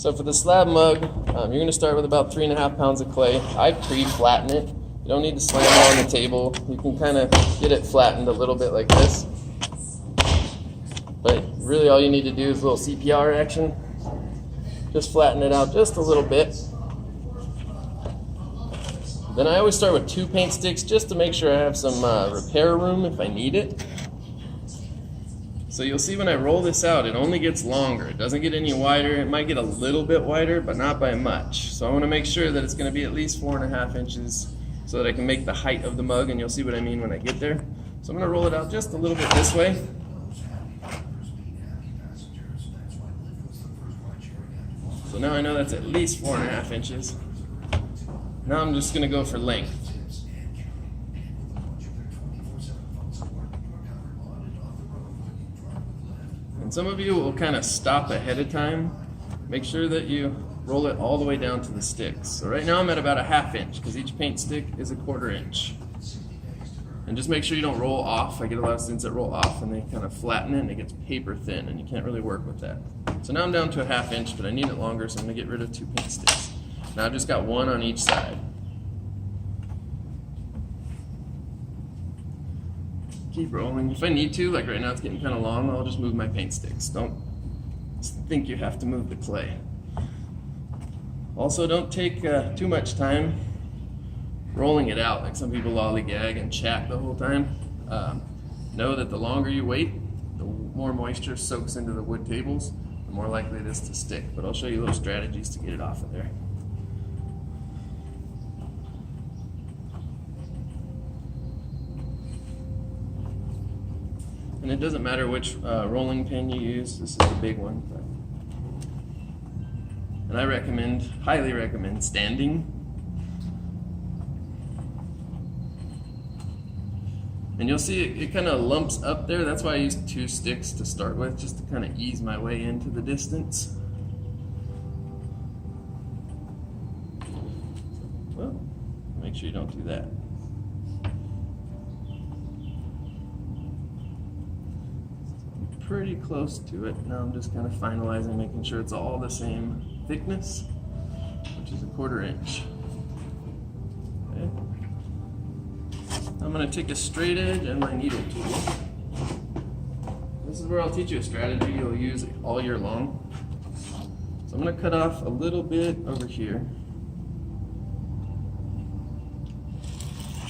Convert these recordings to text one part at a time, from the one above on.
So for the slab mug, you're going to start with about 3.5 pounds of clay. I pre-flatten it. You don't need to slam it on the table. You can kind of get it flattened a little bit like this. But really all you need to do is a little CPR action. Just flatten it out just a little bit. Then I always start with 2 paint sticks just to make sure I have some repair room if I need it. So you'll see when I roll this out, it only gets longer. It doesn't get any wider. It might get a little bit wider, but not by much. So I want to make sure that it's going to be at least 4.5 inches so that I can make the height of the mug, and you'll see what I mean when I get there. So I'm going to roll it out just a little bit this way. So now I know that's at least 4.5 inches. Now I'm just going to go for length. And some of you will kind of stop ahead of time. Make sure that you roll it all the way down to the sticks. So right now I'm at about 1/2 inch because each paint stick is 1/4 inch. And just make sure you don't roll off. I get a lot of students that roll off and they kind of flatten it and it gets paper thin and you can't really work with that. So now I'm down to 1/2 inch, but I need it longer, so I'm going to get rid of 2 paint sticks. Now I've just got 1 on each side. Keep rolling. If I need to, like right now it's getting kind of long, I'll just move my paint sticks. Don't think you have to move the clay. Also, don't take too much time rolling it out. Like some people lollygag and chat the whole time. Know that the longer you wait, the more moisture soaks into the wood tables, the more likely it is to stick. But I'll show you little strategies to get it off of there. And it doesn't matter which rolling pin you use. This is the big one. And I recommend, highly recommend, standing. And you'll see it kind of lumps up there. That's why I used 2 sticks to start with, just to kind of ease my way into the distance. Well, make sure you don't do that. Pretty close to it. Now I'm just kind of finalizing, making sure it's all the same thickness, which is 1/4 inch. Okay. I'm going to take a straight edge and my needle tool. This is where I'll teach you a strategy you'll use all year long. So I'm going to cut off a little bit over here.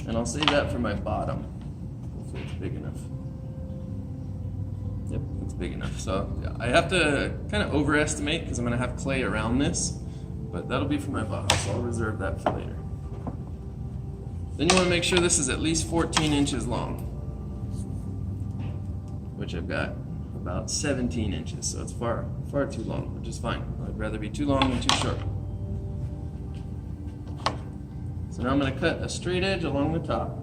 And I'll save that for my bottom. Hopefully it's big enough. Yep, it's big enough. So yeah, I have to kind of overestimate because I'm going to have clay around this, but that'll be for my bottom, so I'll reserve that for later. Then you want to make sure this is at least 14 inches long, which I've got about 17 inches, so it's far too long, which is fine. I'd rather be too long than too short. So now I'm going to cut a straight edge along the top.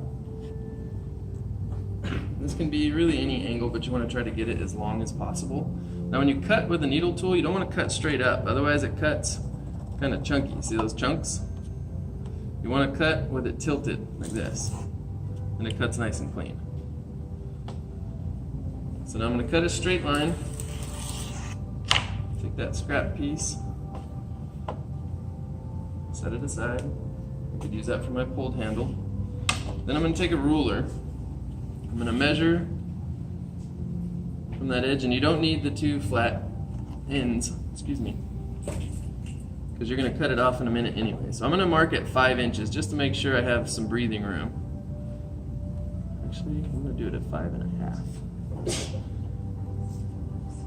This can be really any angle, but you want to try to get it as long as possible. Now when you cut with a needle tool, you don't want to cut straight up, otherwise it cuts kind of chunky. See those chunks? You want to cut with it tilted like this, and it cuts nice and clean. So now I'm going to cut a straight line. Take that scrap piece, set it aside. I could use that for my pulled handle. Then I'm going to take a ruler. I'm going to measure from that edge, and you don't need the 2 flat ends, excuse me, because you're going to cut it off in a minute anyway. So I'm going to mark at 5 inches just to make sure I have some breathing room. Actually, I'm going to do it at 5.5.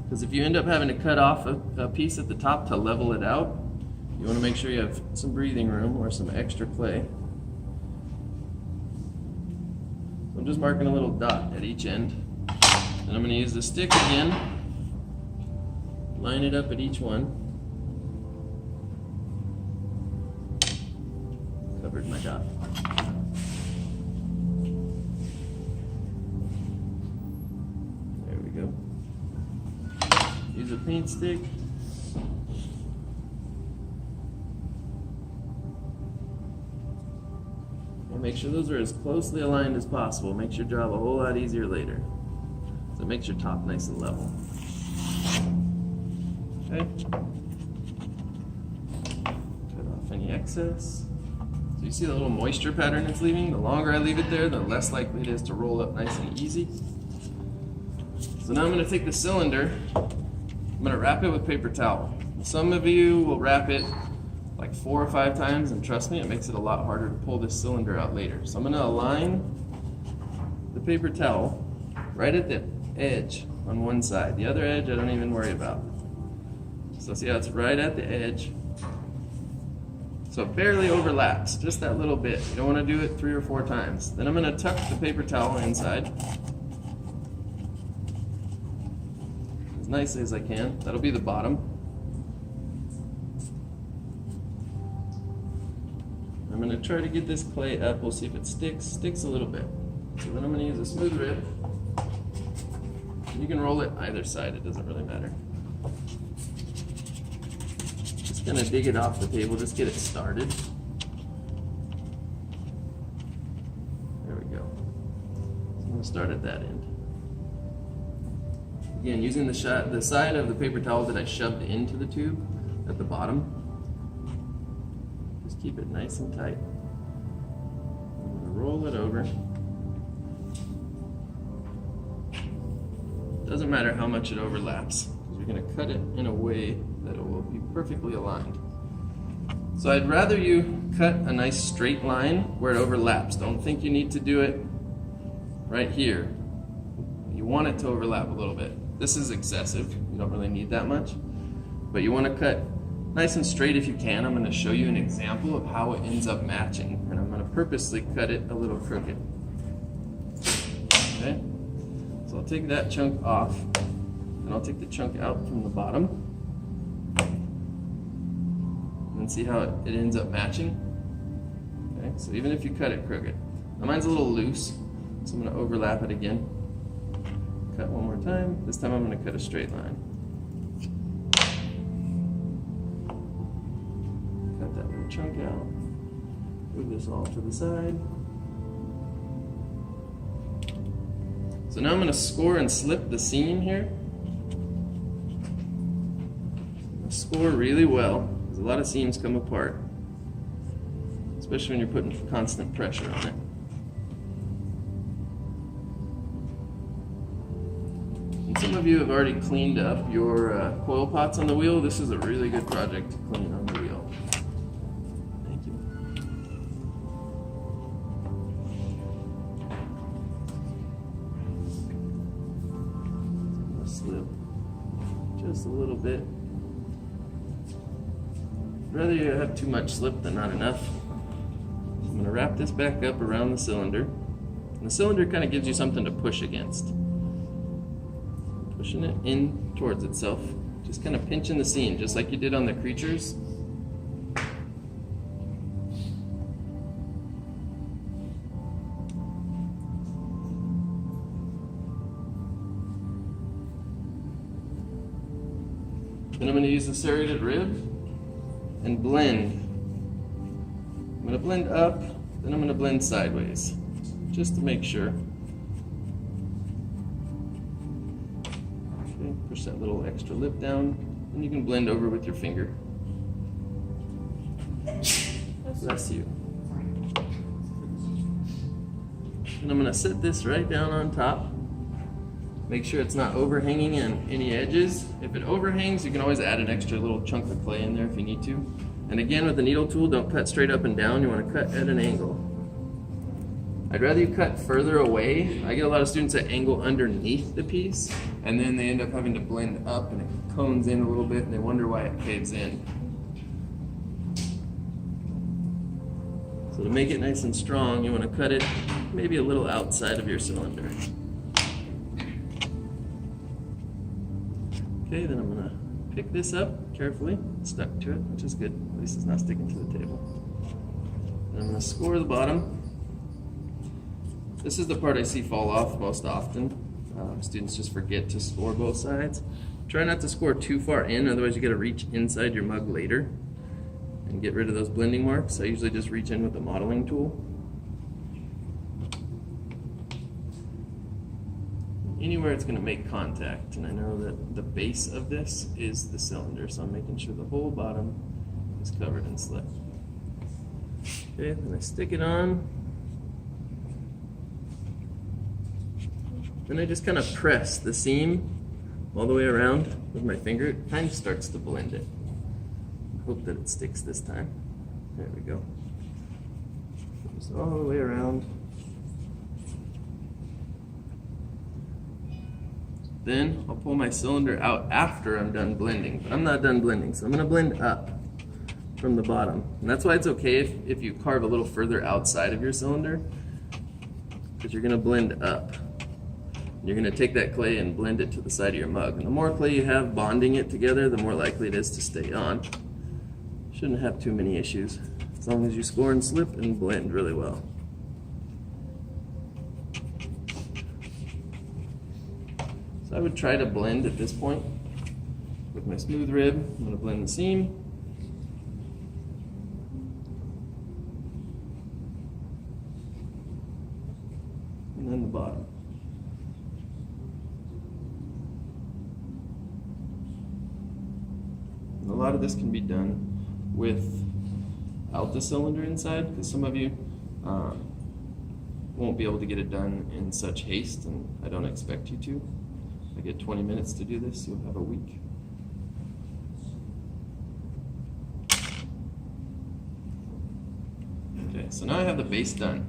Because if you end up having to cut off a piece at the top to level it out, you want to make sure you have some breathing room or some extra clay. I'm just marking a little dot at each end. And I'm going to use the stick again, line it up at each one. Covered my dot. There we go. Use a paint stick. Make sure those are as closely aligned as possible. Makes your job a whole lot easier later. So it makes your top nice and level. Okay. excess. So you see the little moisture pattern it's leaving? The longer I leave it there, the less likely it is to roll up nice and easy. So now I'm going to take the cylinder, I'm going to wrap it with paper towel. Some of you will wrap it like 4 or 5 times, and trust me, it makes it a lot harder to pull this cylinder out later. So I'm going to align the paper towel right at the edge on one side. The other edge I don't even worry about. So see how it's right at the edge. So it barely overlaps, just that little bit. You don't want to do it 3 or 4 times. Then I'm going to tuck the paper towel inside as nicely as I can. That'll be the bottom. I'm going to try to get this clay up. We'll see if it sticks a little bit. So then I'm going to use a smooth rib. You can roll it either side, it doesn't really matter. Just going to dig it off the table, just get it started. There we go. So I'm going to start at that end. Again, using the side of the paper towel that I shoved into the tube at the bottom. Just keep it nice and tight. I'm going to roll it over. Doesn't matter how much it overlaps, because we're going to cut it in a way that it will be perfectly aligned. So I'd rather you cut a nice straight line where it overlaps. Don't think you need to do it right here. You want it to overlap a little bit. This is excessive. You don't really need that much. But you want to cut nice and straight if you can. I'm going to show you an example of how it ends up matching. And I'm going to purposely cut it a little crooked. Okay? So I'll take that chunk off, and I'll take the chunk out from the bottom, and see how it ends up matching. Okay, so even if you cut it crooked. Now mine's a little loose, so I'm going to overlap it again. Cut one more time. This time I'm going to cut a straight line. Cut that little chunk out. Move this all to the side. So now I'm going to score and slip the seam here. Score really well, because a lot of seams come apart, especially when you're putting constant pressure on it. And some of you have already cleaned up your coil pots on the wheel. This is a really good project to clean on the wheel. Thank you. Slip just a little bit. I'd rather you have too much slip than not enough. I'm going to wrap this back up around the cylinder. And the cylinder kind of gives you something to push against. Pushing it in towards itself. Just kind of pinching the seam, just like you did on the creatures. Then I'm going to use the serrated rib and blend. I'm going to blend up, then I'm going to blend sideways, just to make sure. Okay, push that little extra lip down, and you can blend over with your finger. Bless you. And I'm going to set this right down on top. Make sure it's not overhanging on any edges. If it overhangs, you can always add an extra little chunk of clay in there if you need to. And again, with the needle tool, don't cut straight up and down. You want to cut at an angle. I'd rather you cut further away. I get a lot of students that angle underneath the piece, and then they end up having to blend up, and it cones in a little bit, and they wonder why it caves in. So to make it nice and strong, you want to cut it maybe a little outside of your cylinder. Okay, then I'm going to pick this up carefully. It's stuck to it, which is good. At least it's not sticking to the table. And I'm going to score the bottom. This is the part I see fall off most often. Students just forget to score both sides. Try not to score too far in, otherwise you got to reach inside your mug later and get rid of those blending marks. I usually just reach in with the modeling tool. Anywhere it's going to make contact, and I know that the base of this is the cylinder, so I'm making sure the whole bottom is covered in slip. Okay, then I stick it on. Then I just kind of press the seam all the way around with my finger. It kind of starts to blend it. Hope that it sticks this time. There we go. Just all the way around. Then I'll pull my cylinder out after I'm done blending, but I'm not done blending, so I'm gonna blend up from the bottom. And that's why it's okay if you carve a little further outside of your cylinder, because you're gonna blend up. You're gonna take that clay and blend it to the side of your mug. And the more clay you have bonding it together, the more likely it is to stay on. Shouldn't have too many issues, as long as you score and slip and blend really well. So I would try to blend at this point with my smooth rib. I'm gonna blend the seam. And then the bottom. And a lot of this can be done without the cylinder inside, because some of you won't be able to get it done in such haste, and I don't expect you to. I get 20 minutes to do this, you'll have a week. Okay, so now I have the base done.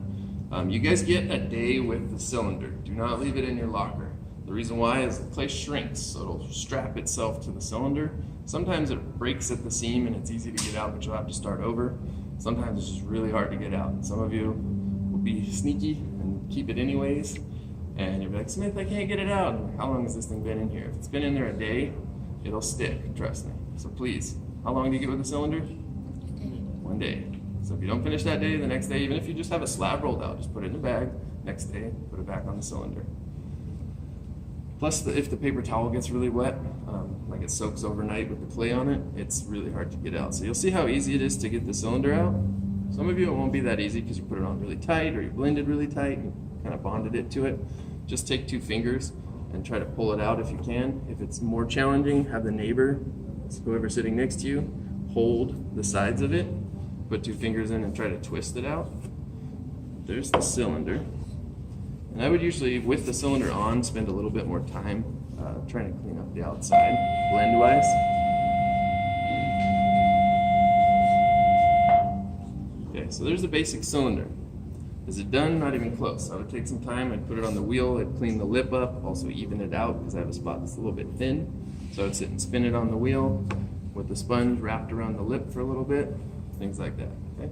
You guys get a day with the cylinder. Do not leave it in your locker. The reason why is the clay shrinks, so it'll strap itself to the cylinder. Sometimes it breaks at the seam and it's easy to get out, but you'll have to start over. Sometimes it's just really hard to get out. Some of you will be sneaky and keep it anyways, and you'll be like, Smith, I can't get it out. And how long has this thing been in here? If it's been in there a day, it'll stick, trust me. So please, how long do you get with the cylinder? 1 day. So if you don't finish that day, the next day, even if you just have a slab rolled out, just put it in a bag. Next day, put it back on the cylinder. Plus, if the paper towel gets really wet, like it soaks overnight with the clay on it, it's really hard to get out. So you'll see how easy it is to get the cylinder out. Some of you, it won't be that easy because you put it on really tight or you blended really tight and kind of bonded it to it. Just take 2 fingers and try to pull it out if you can. If it's more challenging, have the neighbor, whoever's sitting next to you, hold the sides of it, put 2 fingers in and try to twist it out. There's the cylinder. And I would usually, with the cylinder on, spend a little bit more time trying to clean up the outside, blend-wise. Okay, so there's the basic cylinder. Is it done? Not even close. I would take some time, I'd put it on the wheel, I'd clean the lip up, also even it out because I have a spot that's a little bit thin. So I'd sit and spin it on the wheel with the sponge wrapped around the lip for a little bit, things like that, okay?